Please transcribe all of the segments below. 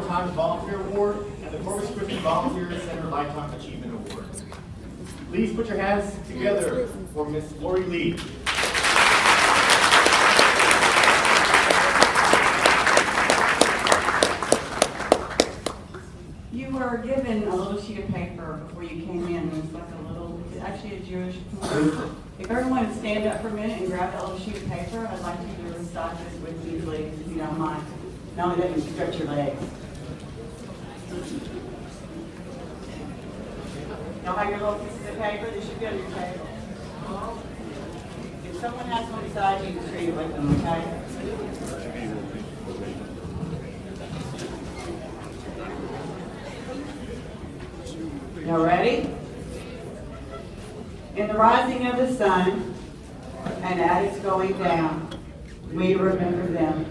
Hard Times Volunteer Award and the Corpus Christi Volunteer Center Lifetime Achievement Award. Please put your hands together for Miss Laurie Lee. You were given a little sheet of paper before you came in. It's like it's actually a Jewish poem. If everyone would stand up for a minute and grab that little sheet of paper, I'd like you to recite this with me, please, if you don't mind. Not only that, you can stretch your legs. Y'all have your little pieces of paper? They should be on your table. If someone has one beside you, just treat it with them, okay? Y'all ready? In the rising of the sun and at its going down, we remember them.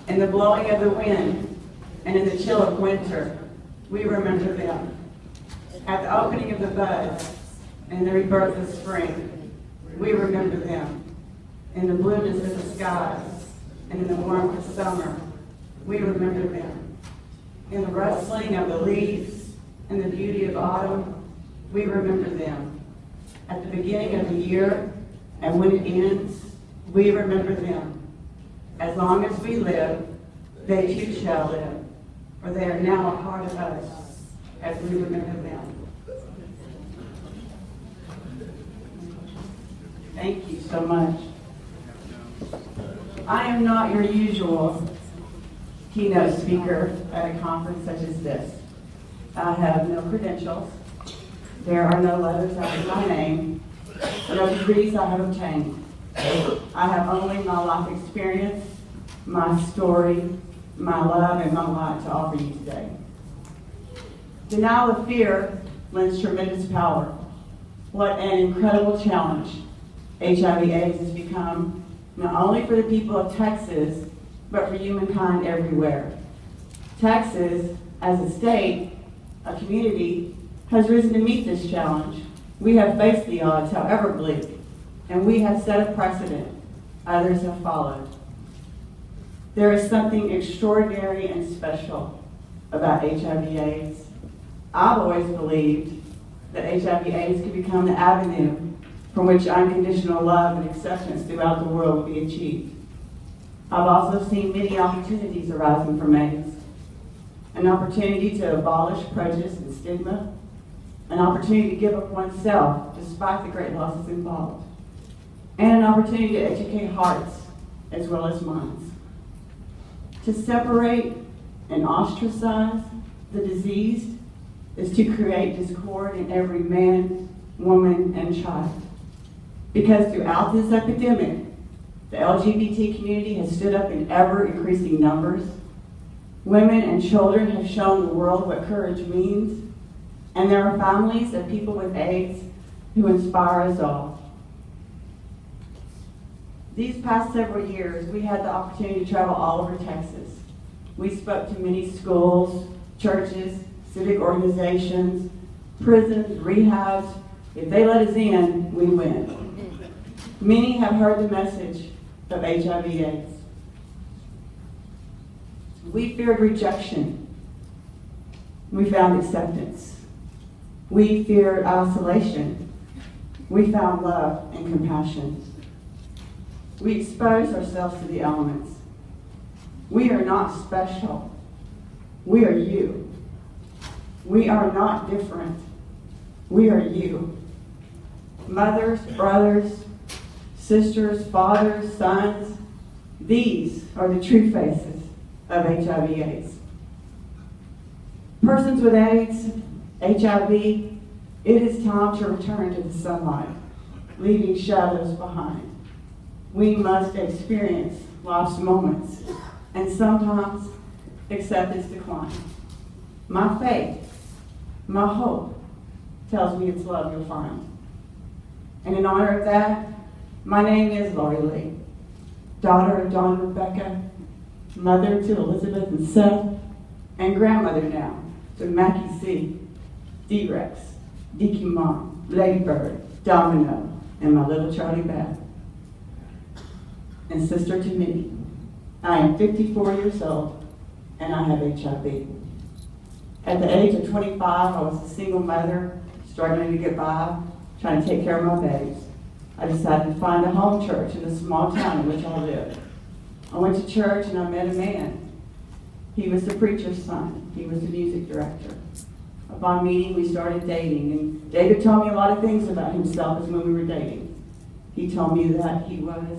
In the blowing of the wind and in the chill of winter, we remember them. At the opening of the buds and the rebirth of spring, we remember them. In the blueness of the skies and in the warmth of summer, we remember them. In the rustling of the leaves and the beauty of autumn, we remember them. At the beginning of the year and when it ends, we remember them. As long as we live, they too shall live, for they are now a part of us as we remember them. Thank you so much. I am not your usual keynote speaker at a conference such as this. I have no credentials. There are no letters after my name, no degrees I have obtained. I have only my life experience, my story, my love, and my light to offer you today. Denial of fear lends tremendous power. What an incredible challenge HIV/AIDS has become, not only for the people of Texas, but for humankind everywhere. Texas, as a state, a community, has risen to meet this challenge. We have faced the odds, however bleak, and we have set a precedent. Others have followed. There is something extraordinary and special about HIV/AIDS. I've always believed that HIV/AIDS could become the avenue from which unconditional love and acceptance throughout the world will be achieved. I've also seen many opportunities arising from AIDS. An opportunity to abolish prejudice and stigma, an opportunity to give up oneself despite the great losses involved, and an opportunity to educate hearts as well as minds. To separate and ostracize the diseased is to create discord in every man, woman, and child. Because throughout this epidemic, the LGBT community has stood up in ever-increasing numbers. Women and children have shown the world what courage means, and there are families of people with AIDS who inspire us all. These past several years, we had the opportunity to travel all over Texas. We spoke to many schools, churches, civic organizations, prisons, rehabs. If they let us in, we win. Many have heard the message of HIV/AIDS. We feared rejection. We found acceptance. We feared isolation. We found love and compassion. We exposed ourselves to the elements. We are not special. We are you. We are not different. We are you. Mothers, brothers, sisters, fathers, sons, these are the true faces of HIV/AIDS. Persons with AIDS, HIV, it is time to return to the sunlight, leaving shadows behind. We must experience life's moments and sometimes accept its decline. My faith, my hope, tells me it's love you'll find. And in honor of that, my name is Laurie Lee, daughter of John and Rebecca, mother to Elizabeth and Seth, and grandmother now to Mackie C, D-Rex, Dickie Mom, Ladybird, Domino, and my little Charlie Beth. And sister to Minnie. I am 54 years old and I have HIV. At the age of 25, I was a single mother, struggling to get by, trying to take care of my babies. I decided to find a home church in the small town in which I lived. I went to church and I met a man. He was the preacher's son. He was the music director. Upon meeting, we started dating, and David told me a lot of things about himself as when we were dating. He told me that he was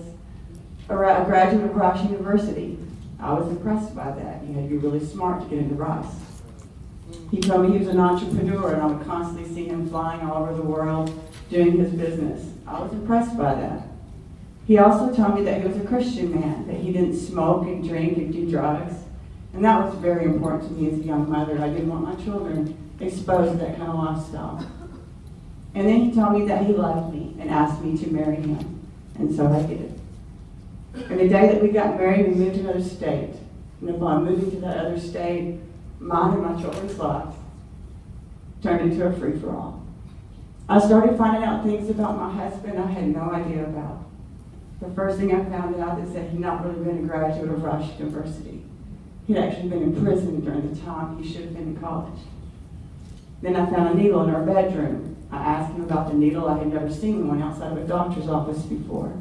a graduate of Rice University. I was impressed by that. You had to be really smart to get into Rice. He told me he was an entrepreneur, and I would constantly see him flying all over the world doing his business. I was impressed by that. He also told me that he was a Christian man, that he didn't smoke and drink and do drugs. And that was very important to me as a young mother. I didn't want my children exposed to that kind of lifestyle. And then he told me that he loved me and asked me to marry him. And so I did. And the day that we got married, we moved to another state. And upon moving to that other state, mine and my children's lives turned into a free-for-all. I started finding out things about my husband I had no idea about. The first thing I found out is that he'd not really been a graduate of Rice University. He'd actually been in prison during the time he should have been in college. Then I found a needle in our bedroom. I asked him about the needle. I had never seen one outside of a doctor's office before.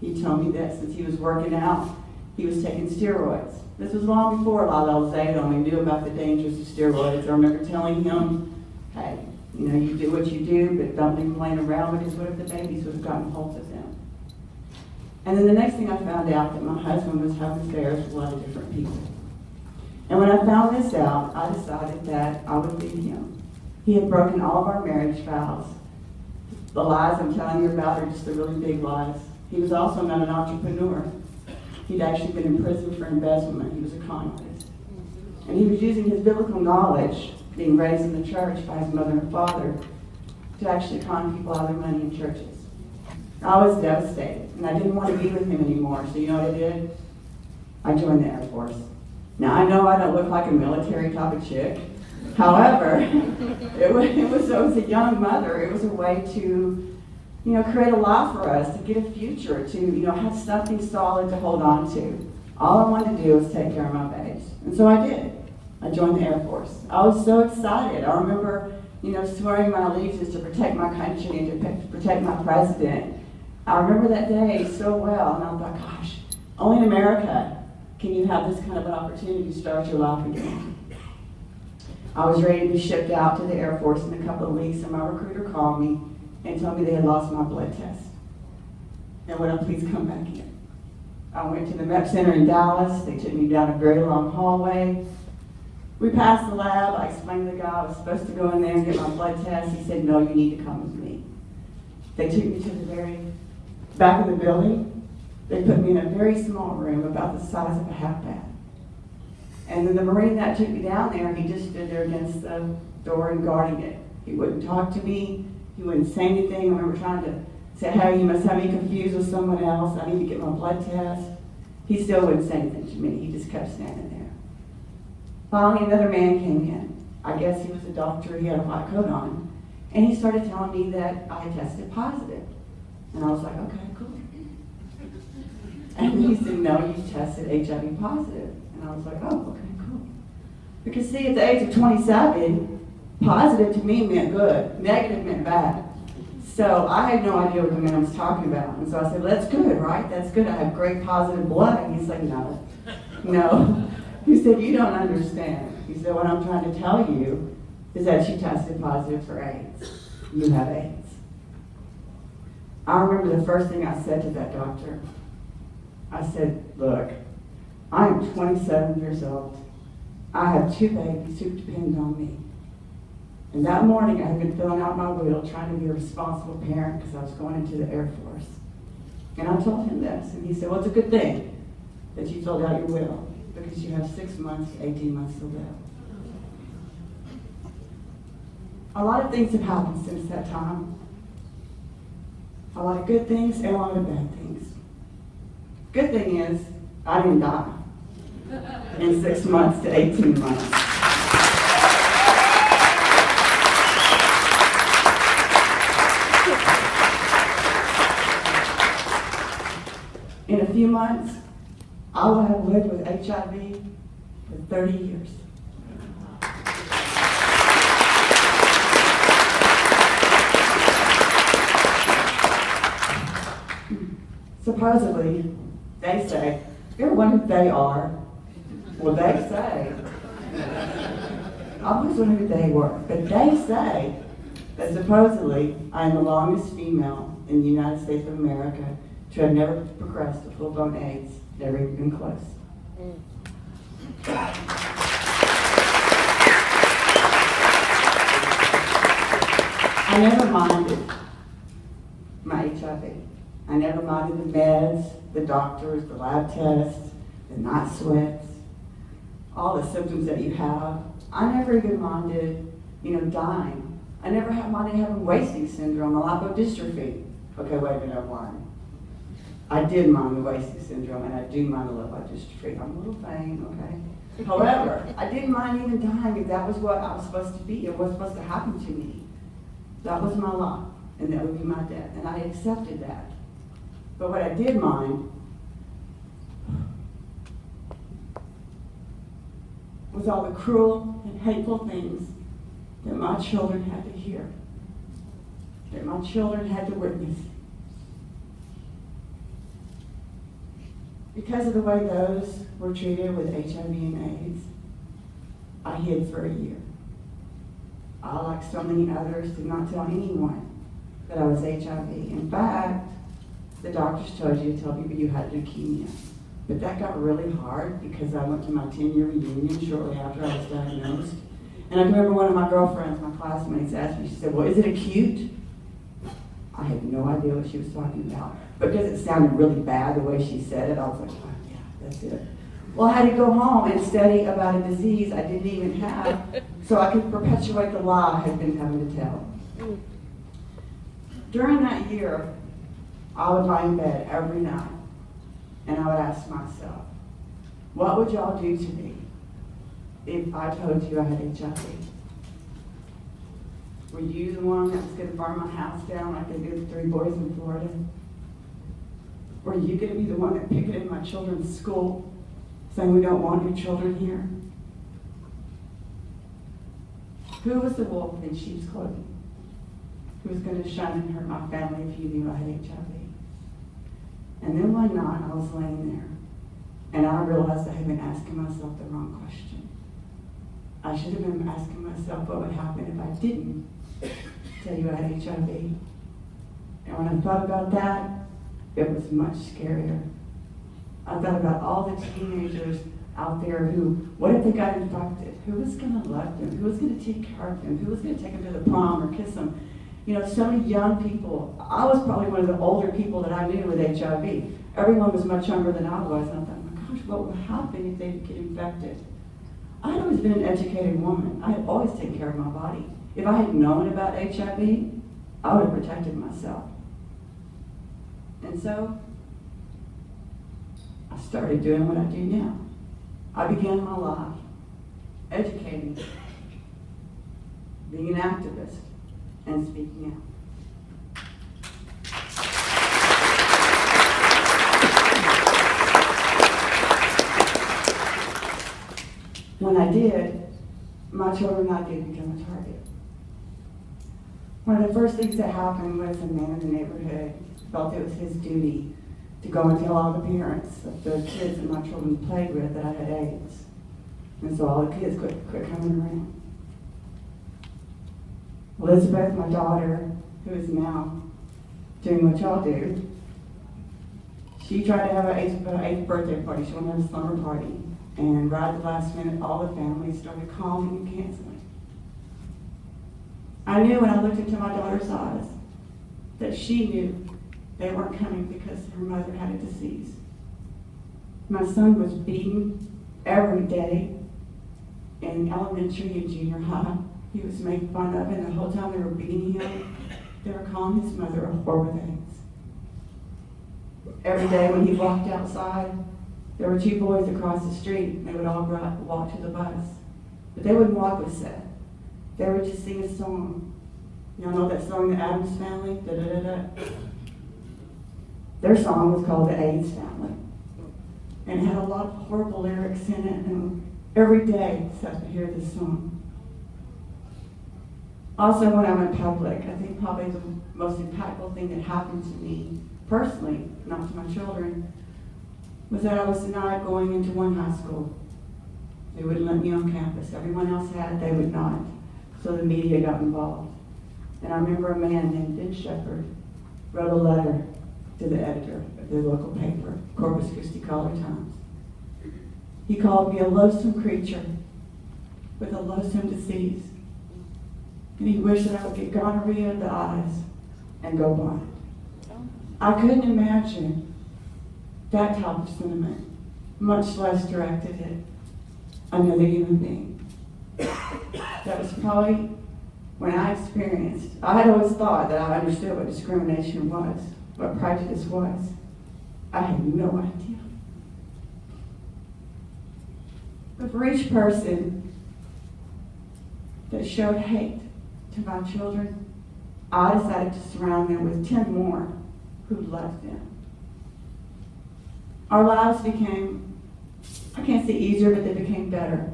He told me that since he was working out, he was taking steroids. This was long before Lyle Zayden knew about the dangers of steroids. I remember telling him, hey, you do what you do, but don't leave them laying around, because what if the babies would have gotten hold of them? And then the next thing I found out that my husband was having affairs with a lot of different people. And when I found this out, I decided that I would leave him. He had broken all of our marriage vows. The lies I'm telling you about are just the really big lies. He was also not an entrepreneur. He'd actually been in prison for embezzlement. He was a con artist. And he was using his biblical knowledge, being raised in the church by his mother and father, to actually con people out of their money in churches. I was devastated, and I didn't want to be with him anymore. So you know what I did? I joined the Air Force. Now, I know I don't look like a military type of chick. However, it was as a young mother, it was a way to, create a life for us, to get a future, to, have something solid to hold on to. All I wanted to do was take care of my babies. And so I did. I joined the Air Force. I was so excited. I remember, swearing my allegiance to protect my country and to protect my president. I remember that day so well, and I thought, gosh, only in America can you have this kind of an opportunity to start your life again. I was ready to be shipped out to the Air Force in a couple of weeks, and my recruiter called me and told me they had lost my blood test. And would I please come back in? I went to the MEP Center in Dallas. They took me down a very long hallway. We passed the lab. I explained to the guy I was supposed to go in there and get my blood test. He said, no, you need to come with me. They took me to the very back of the building. They put me in a very small room about the size of a half bath. And then the Marine that took me down there, he just stood there against the door and guarding it. He wouldn't talk to me. He wouldn't say anything. I remember trying to say, hey, you must have me confused with someone else. I need to get my blood test. He still wouldn't say anything to me. He just kept standing there. Finally, another man came in. I guess he was a doctor. He had a white coat on. And he started telling me that I had tested positive. And I was like, okay, cool. And he said, no, you tested HIV positive. And I was like, oh, okay, cool. Because see, at the age of 27, positive to me meant good. Negative meant bad. So I had no idea what the man was talking about. And so I said, well, that's good, right? That's good. I have great positive blood. And he's like, no. He said, you don't understand. He said, what I'm trying to tell you is that you tested positive for AIDS. You have AIDS. I remember the first thing I said to that doctor. I said, look, I am 27 years old. I have 2 babies who depend on me. And that morning I had been filling out my will, trying to be a responsible parent because I was going into the Air Force. And I told him this, and he said, well, it's a good thing that you filled out your will because you have 6 months to 18 months to live. A lot of things have happened since that time. A lot of good things and a lot of bad things. Good thing is, I didn't die in 6 months to 18 months. In a few months, I will have lived with HIV for 30 years. Supposedly, they say, you ever wonder who they are? Well, they say. I always wondered who they were, but they say that supposedly I am the longest female in the United States of America to have never progressed to full-blown AIDS, never even been close. I never minded my HIV. I never minded the meds, the doctors, the lab tests, the night sweats, all the symptoms that you have. I never even minded, dying. I never minded having wasting syndrome or lipodystrophy. Okay, wait a minute, why? I did mind the wasting syndrome, and I do mind the lipodystrophy. I'm a little vain, okay? However, I didn't mind even dying if that was what I was supposed to be. It was supposed to happen to me. That was my lot, and that would be my death, and I accepted that. But what I did mind was all the cruel and hateful things that my children had to hear, that my children had to witness. Because of the way those were treated with HIV and AIDS, I hid for a year. I, like so many others, did not tell anyone that I was HIV. In fact, the doctors told you to tell people you had leukemia. But that got really hard because I went to my 10-year reunion shortly after I was diagnosed. And I remember one of my girlfriends, my classmates, asked me, she said, well, is it acute? I had no idea what she was talking about. But because it sounded really bad the way she said it, I was like, oh, yeah, that's it. Well, I had to go home and study about a disease I didn't even have so I could perpetuate the lie I had been having to tell. During that year, I would lie in bed every night and I would ask myself, what would y'all do to me if I told you I had HIV? Were you the one that was going to burn my house down like they did the 3 boys in Florida? Were you going to be the one that picketed my children's school saying we don't want your children here? Who was the wolf in sheep's clothing? Who was going to shun and hurt my family if you knew I had HIV? And then one night I was laying there and I realized I had been asking myself the wrong question. I should have been asking myself what would happen if I didn't tell you I had HIV. And when I thought about that, it was much scarier. I thought about all the teenagers out there who, what if they got infected? Who was going to love them? Who was going to take care of them? Who was going to take them to the prom or kiss them? So many young people. I was probably one of the older people that I knew with HIV. Everyone was much younger than I was. And I thought, my gosh, what would happen if they get infected? I had always been an educated woman. I had always taken care of my body. If I had known about HIV, I would have protected myself. And so, I started doing what I do now. I began my life educating, being an activist, and speaking out. When I did, my children and I did become a target. One of the first things that happened was a man in the neighborhood felt it was his duty to go and tell all the parents of the kids that my children played with that I had AIDS. And so all the kids quit coming around. Elizabeth, my daughter, who is now doing what y'all do, she tried to have an 8th birthday party. She wanted to have a slumber party. And right at the last minute, all the families started calling and canceling. I knew when I looked into my daughter's eyes that she knew they weren't coming because her mother had a disease. My son was beaten every day in elementary and junior high. He was made fun of, and the whole time they were beating him, they were calling his mother a whore with AIDS. Every day when he walked outside, there were 2 boys across the street, and they would all walk to the bus. But they wouldn't walk with Seth. They would just sing a song. Y'all know that song, The Addams Family? Da-da-da-da. Their song was called The AIDS Family. And it had a lot of horrible lyrics in it, and every day except to hear this song. Also, when I'm in public, I think probably the most impactful thing that happened to me personally, not to my children, was that I was denied going into one high school. They wouldn't let me on campus. Everyone else had, they would not. So the media got involved. And I remember a man named Ben Shepherd wrote a letter to the editor of the local paper, Corpus Christi Caller-Times. He called me a loathsome creature with a loathsome disease. And he wished that I would get gonorrhea of the eyes and go blind. I couldn't imagine that type of sentiment, much less directed at another human being. That was probably when I had always thought that I understood what discrimination was, what prejudice was. I had no idea. But for each person that showed hate to my children, I decided to surround them with 10 more who loved them. Our lives became, I can't say easier, but they became better.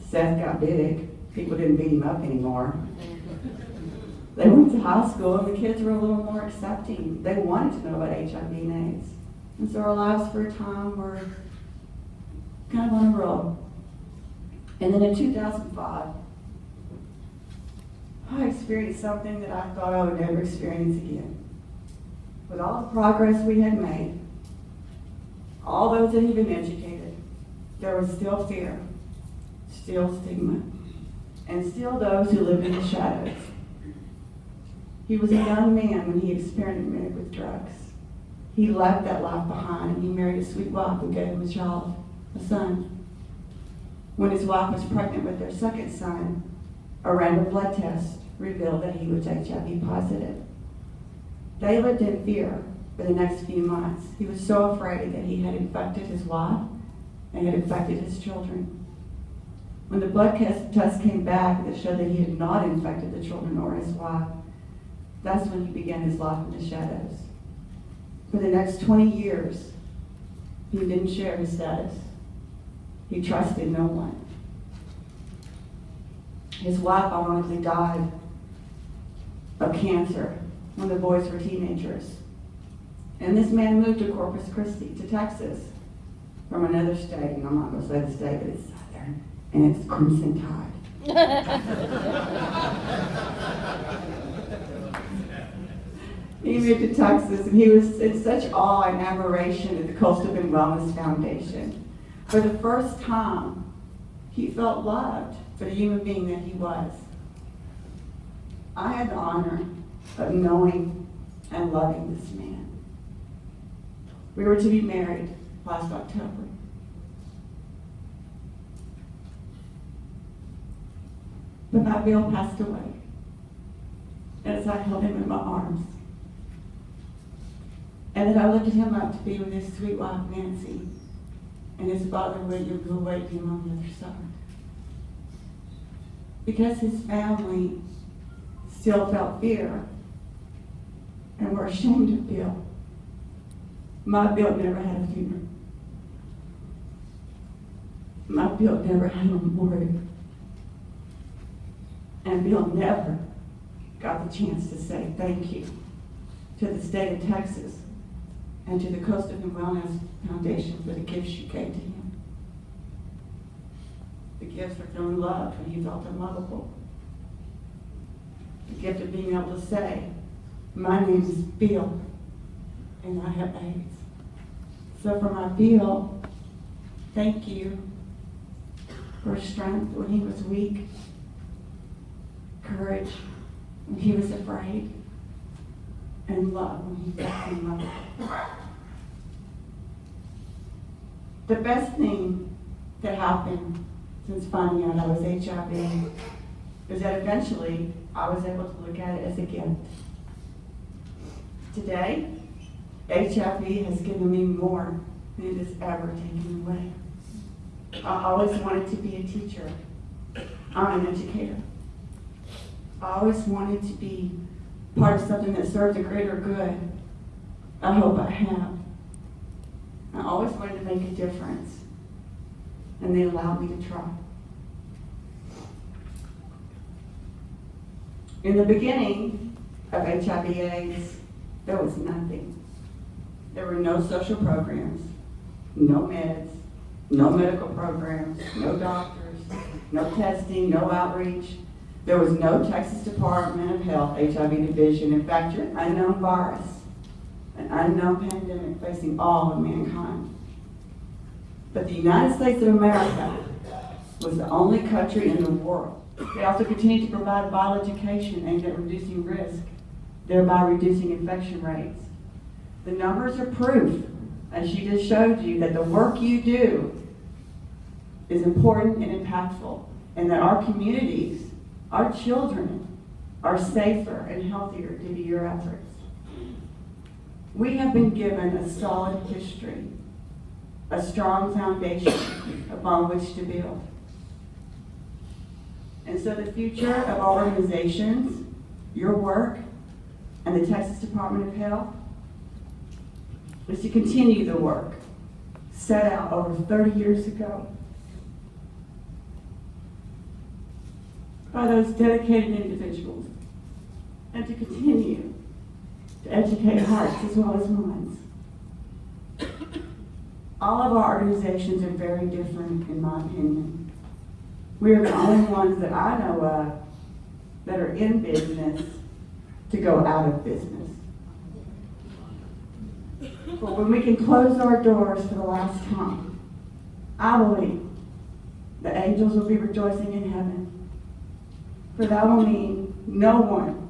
Seth got big. People didn't beat him up anymore. They went to high school and the kids were a little more accepting. They wanted to know about HIV and AIDS. And so our lives for a time were kind of on a roll. And then in 2005, I experienced something that I thought I would never experience again. With all the progress we had made, all those that had been educated, there was still fear, still stigma, and still those who lived in the shadows. He was a young man when he experimented with drugs. He left that life behind and he married a sweet wife who gave him a child, a son. When his wife was pregnant with their second son, a random blood test revealed that he was HIV positive. They lived in fear for the next few months. He was so afraid that he had infected his wife and had infected his children. When the blood test came back that showed that he had not infected the children or his wife, that's when he began his life in the shadows. For the next 20 years, he didn't share his status. He trusted no one. His wife ironically died of cancer when the boys were teenagers. And this man moved to Corpus Christi, to Texas, from another state. And I'm not going to say the state, but it's southern. And it's Crimson Tide. He moved to Texas, and he was in such awe and admiration at the Coastal and Wellness Foundation. For the first time, he felt loved for the human being that he was. I had the honor of knowing and loving this man. We were to be married last October. But my Bill passed away, and as I held him in my arms, and as I lifted him up to be with his sweet wife, Nancy, and his father, William, who awaited him on the other side. Because his family still felt fear and were ashamed of Bill, my Bill never had a funeral. My Bill never had a memorial. And Bill never got the chance to say thank you to the state of Texas and to the Coastal and Wellness Foundation for the gifts you gave to him. The gift of feeling loved when he felt unlovable. The gift of being able to say, my name is Bill, and I have AIDS. So for my Bill, thank you for strength when he was weak, courage when he was afraid, and love when he felt unloved. The best thing that happened since finding out I was HIV is that eventually I was able to look at it as a gift. Today, HIV has given me more than it has ever taken away. I always wanted to be a teacher. I'm an educator. I always wanted to be part of something that served a greater good. I hope I have. I always wanted to make a difference. and they allowed me to try. In the beginning of HIV/AIDS, there was nothing. There were no social programs, no meds, no medical programs, no doctors, no testing, no outreach. There was no Texas Department of Health HIV division. In fact, you're an unknown virus, an unknown pandemic facing all of mankind. But the United States of America was the only country in the world. They also continued to provide vital education aimed at reducing risk, thereby reducing infection rates. The numbers are proof, as she just showed you, that the work you do is important and impactful, and that our communities, our children, are safer and healthier due to your efforts. We have been given a solid history, a strong foundation upon which to build. And so the future of our organizations, your work, and the Texas Department of Health is to continue the work set out over 30 years ago by those dedicated individuals, and to continue to educate hearts as well as minds. All of our organizations are very different, in my opinion. We are the only ones that I know of that are in business to go out of business. But when we can close our doors for the last time, I believe the angels will be rejoicing in heaven. For that will mean no one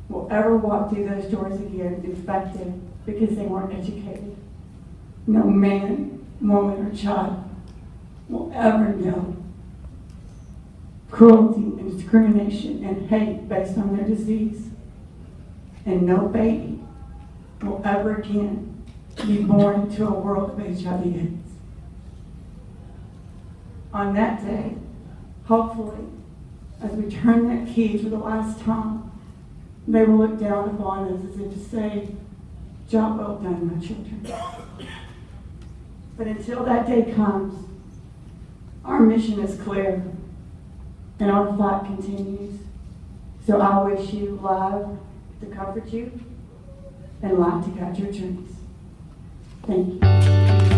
will ever walk through those doors again infected because they weren't educated. No man, woman, or child will ever know cruelty and discrimination and hate based on their disease. And no baby will ever again be born into a world of HIV/AIDS. On that day, hopefully, as we turn that key for the last time, they will look down upon us as if to say, "Job well done, my children." But until that day comes, our mission is clear and our fight continues. So I wish you love to comfort you and light to guide your journeys. Thank you.